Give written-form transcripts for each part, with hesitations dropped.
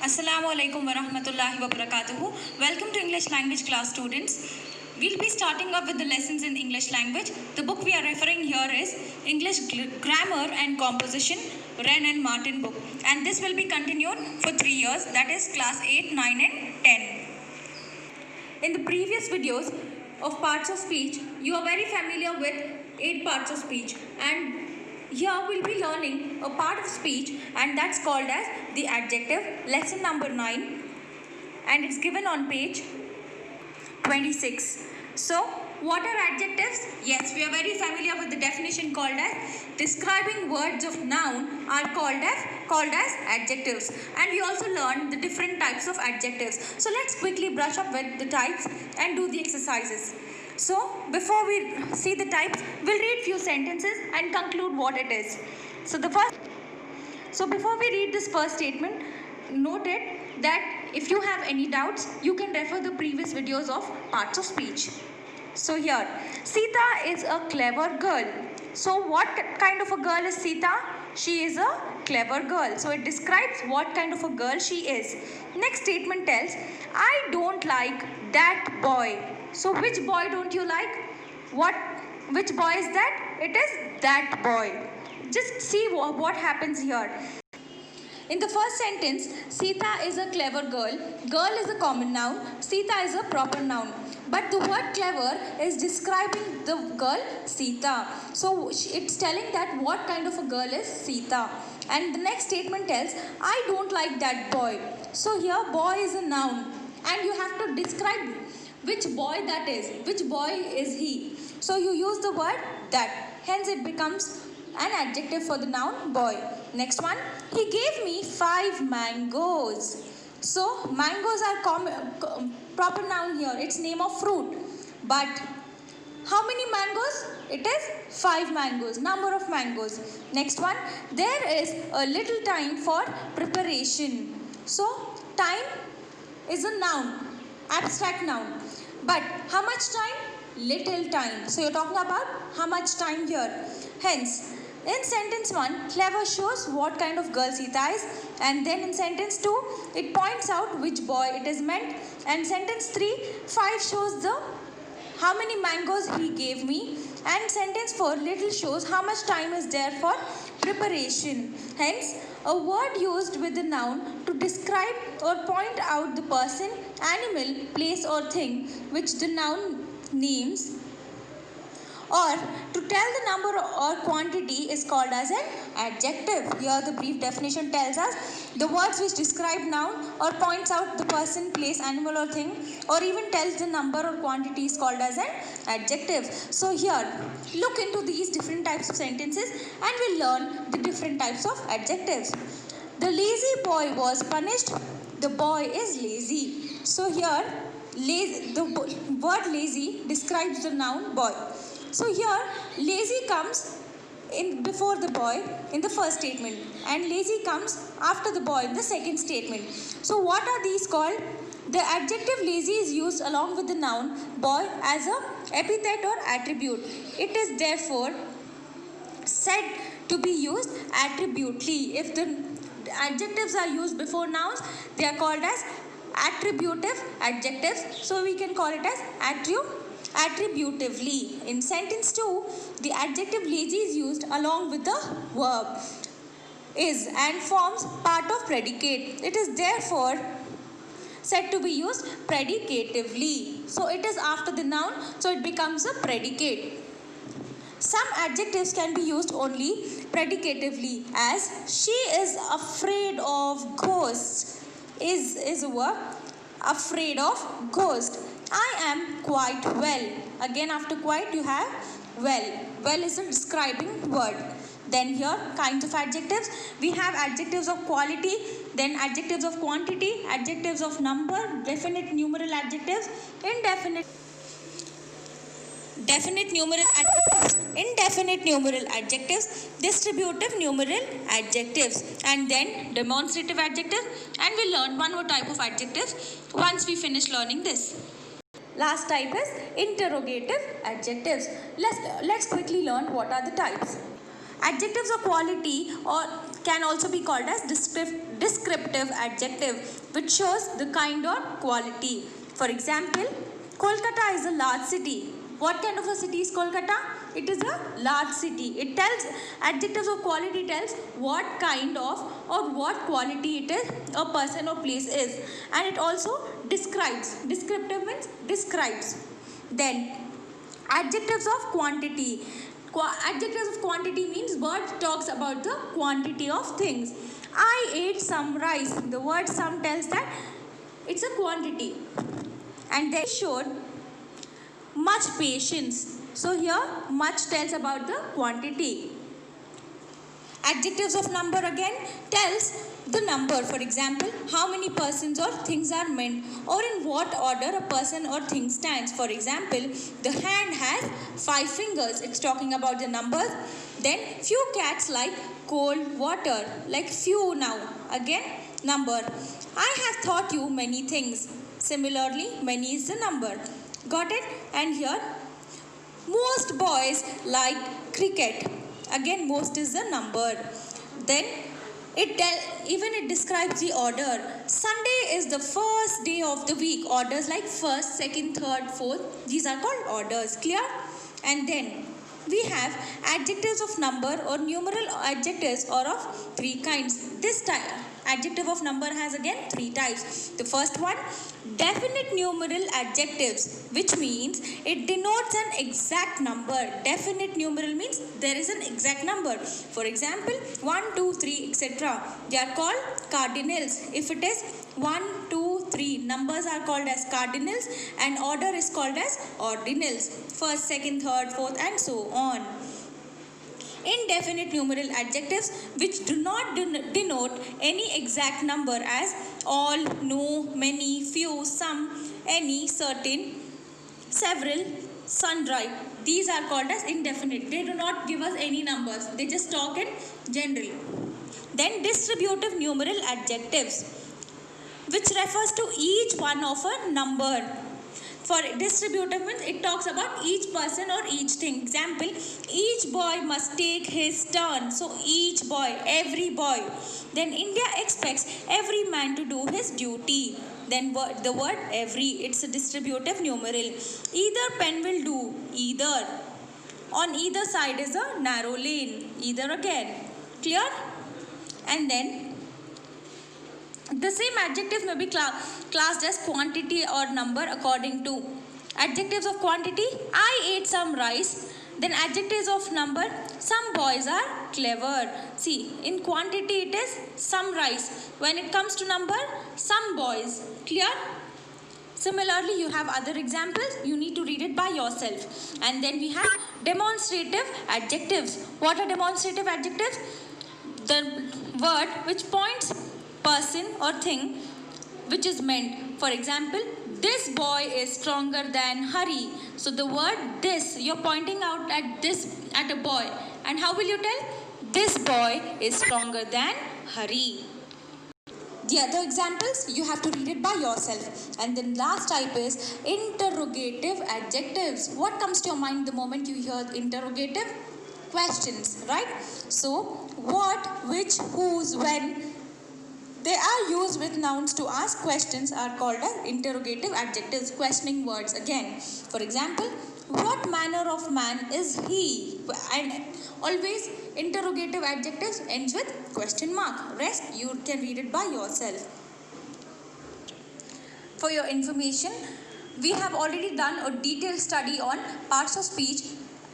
Assalamu alaikum wa rahmatullahi wa barakatuhu. Welcome to English language class, students. We'll be starting up with the lessons in English language. The book we are referring here is English Grammar and Composition, Wren and Martin book. And this will be continued for 3 years, that is class 8, 9 and 10. In the previous videos of parts of speech, you are very familiar with 8 parts of speech, and here we'll be learning a part of speech, and that's called as the adjective, lesson number 9, and it's given on page 26. So, what are adjectives? Yes, we are very familiar with the definition called as describing words of noun are called as adjectives, and we also learned the different types of adjectives. So let's quickly brush up with the types and do the exercises. So before we see the types, we'll read few sentences and conclude what it is. So before we read this first statement, note it that if you have any doubts, you can refer the previous videos of parts of speech. So here, Sita is a clever girl. So what kind of a girl is Sita? She is a clever girl. So it describes what kind of a girl she is. Next statement tells, I don't like that boy. So which boy don't you like? Which boy is that? It is that boy. Just see what happens here. In the first sentence, Sita is a clever girl. Girl is a common noun. Sita is a proper noun. But the word clever is describing the girl Sita. So it's telling that what kind of a girl is Sita. And the next statement tells, I don't like that boy. So here boy is a noun. And you have to describe which boy that is. Which boy is he? So you use the word that. Hence it becomes an adjective for the noun boy. Next one, he gave me 5 mangoes. So mangoes are proper noun here. It's name of fruit. But how many mangoes? It is 5 mangoes. Number of mangoes. Next one, there is a little time for preparation. So time is a noun, abstract noun. But how much time? Little time. So you're talking about how much time here. Hence, in sentence 1, clever shows what kind of girl Sita is, and then in sentence 2, it points out which boy it is meant, and sentence 3, 5 shows the how many mangoes he gave me, and sentence 4, little shows how much time is there for preparation. Hence, a word used with the noun to describe or point out the person, animal, place or thing which the noun names, or to tell the number or quantity is called as an adjective. Here the brief definition tells us the words which describe noun or points out the person, place, animal or thing, or even tells the number or quantity is called as an adjective. So here, look into these different types of sentences and we'll learn the different types of adjectives. The lazy boy was punished. The boy is lazy. So here, the word lazy describes the noun boy. So here, lazy comes in before the boy in the first statement, and lazy comes after the boy in the second statement. So what are these called? The adjective lazy is used along with the noun boy as a epithet or attribute. It is therefore said to be used attributely. If the adjectives are used before nouns, they are called as attributive adjectives. So we can call it as attributively. In sentence 2, the adjective lazy is used along with the verb is and forms part of predicate. It is therefore said to be used predicatively. So it is after the noun, so it becomes a predicate. Some adjectives can be used only predicatively, as she is afraid of ghosts. Is a verb, afraid of ghost. I am quite well. Again after quite you have well. Well is a describing word. Then here kinds of adjectives. We have adjectives of quality, then adjectives of quantity, adjectives of number, definite numeral adjectives, definite numeral adjectives, indefinite numeral adjectives, distributive numeral adjectives, and then demonstrative adjectives, and we'll learn one more type of adjectives once we finish learning this. Last type is interrogative adjectives. Let's quickly learn what are the types. Adjectives of quality or can also be called as descriptive adjective, which shows the kind or quality. For example, Kolkata is a large city. What kind of a city is Kolkata? It is a large city. It tells, adjectives of quality tells what kind of or what quality it is a person or place is, and it also describes. Descriptive means describes. Then adjectives of quantity. Adjectives of quantity means word talks about the quantity of things. I ate some rice. The word some tells that it's a quantity. And they showed much patience. So here much tells about the quantity. Adjectives of number again tells the number. For example, how many persons or things are meant, or in what order a person or thing stands. For example, the hand has 5 fingers. It's talking about the numbers. Then few cats like cold water. Like few now. Again, number. I have taught you many things. Similarly, many is the number. Got it? And here, most boys like cricket. Again, most is the number. Then it describes the order. Sunday is the first day of the week. Orders like first, second, third, fourth. These are called orders. Clear? And then we have adjectives of number or numeral adjectives or of 3 kinds. This type adjective of number has again 3 types. The first one, definite numeral adjectives, which means it denotes an exact number. Definite numeral means there is an exact number. For example, 1, 2, 3, etc. They are called cardinals. If it is 1, 2, 3, numbers are called as cardinals and order is called as ordinals. First, second, third, fourth, and so on. Indefinite numeral adjectives which do not denote any exact number, as all, no, many, few, some, any, certain, several, sundry. These are called as indefinite. They do not give us any numbers. They just talk in general. Then distributive numeral adjectives, which refers to each one of a number. For distributive means it talks about each person or each thing. Example, each boy must take his turn. So each boy, every boy. Then India expects every man to do his duty. Then the word every, it's a distributive numeral. Either pen will do, either. On either side is a narrow lane, either again. Clear? And then the same adjective may be classed as quantity or number according to. Adjectives of quantity, I ate some rice. Then adjectives of number, some boys are clever. See, in quantity it is some rice. When it comes to number, some boys. Clear? Similarly, you have other examples. You need to read it by yourself. And then we have demonstrative adjectives. What are demonstrative adjectives? The word which points person or thing which is meant. For example, this boy is stronger than Hari. So the word this, you're pointing out at a boy. And how will you tell? This boy is stronger than Hari. The other examples, you have to read it by yourself. And then last type is interrogative adjectives. What comes to your mind the moment you hear interrogative? Questions, right? So, what, which, whose, when, they are used with nouns to ask questions are called as interrogative adjectives, questioning words again. For example, what manner of man is he? And always interrogative adjectives ends with question mark. Rest you can read it by yourself. For your information, we have already done a detailed study on parts of speech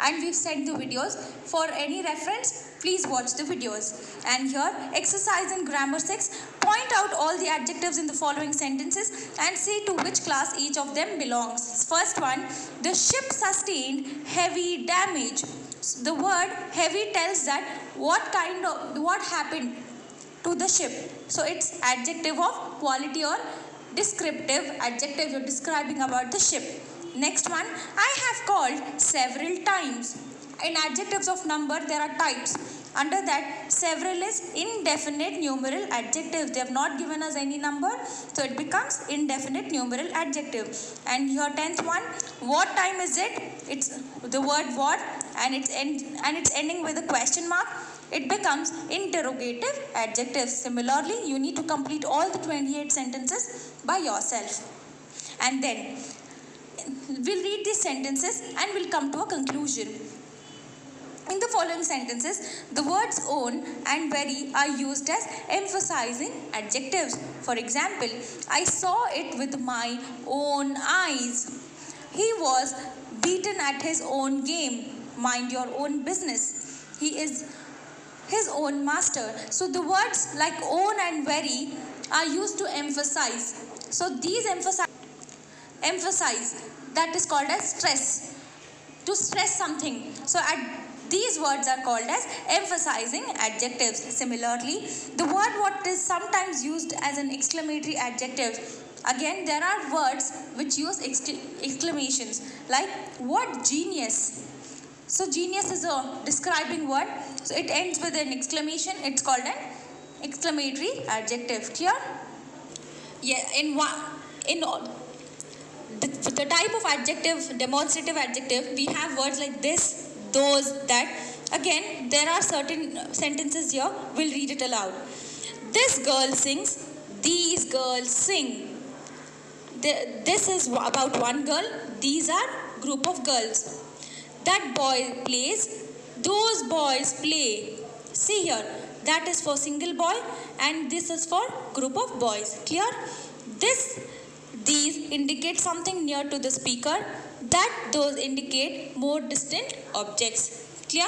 and we've sent the videos. For any reference, please watch the videos. And here, exercise in grammar 6, point out all the adjectives in the following sentences and say to which class each of them belongs. First one, the ship sustained heavy damage. The word heavy tells that what happened to the ship. So it's adjective of quality or descriptive adjective. You're describing about the ship. Next one, I have called several times. In adjectives of number, there are types. Under that, several is indefinite numeral adjective. They have not given us any number, so it becomes indefinite numeral adjective. And your 10th one, what time is it? It's the word what and it's ending with a question mark, it becomes interrogative adjective. Similarly, you need to complete all the 28 sentences by yourself. And then we'll read these sentences and we'll come to a conclusion. In the following sentences, the words own and very are used as emphasizing adjectives. For example, I saw it with my own eyes. He was beaten at his own game. Mind your own business. He is his own master. So the words like own and very are used to emphasize. So these emphasize, that is called as stress. To stress something. So these words are called as emphasizing adjectives. Similarly, the word what is sometimes used as an exclamatory adjective. Again, there are words which use exclamations, like what genius. So genius is a describing word. So it ends with an exclamation. It's called an exclamatory adjective. Clear? Yeah. The type of adjective, demonstrative adjective, we have words like this, those, that. Again, there are certain sentences here. We'll read it aloud. This girl sings. These girls sing. This is about one girl. These are group of girls. That boy plays. Those boys play. See here. That is for single boy and this is for group of boys. Clear? These indicate something near to the speaker. Those indicate more distant objects. Clear?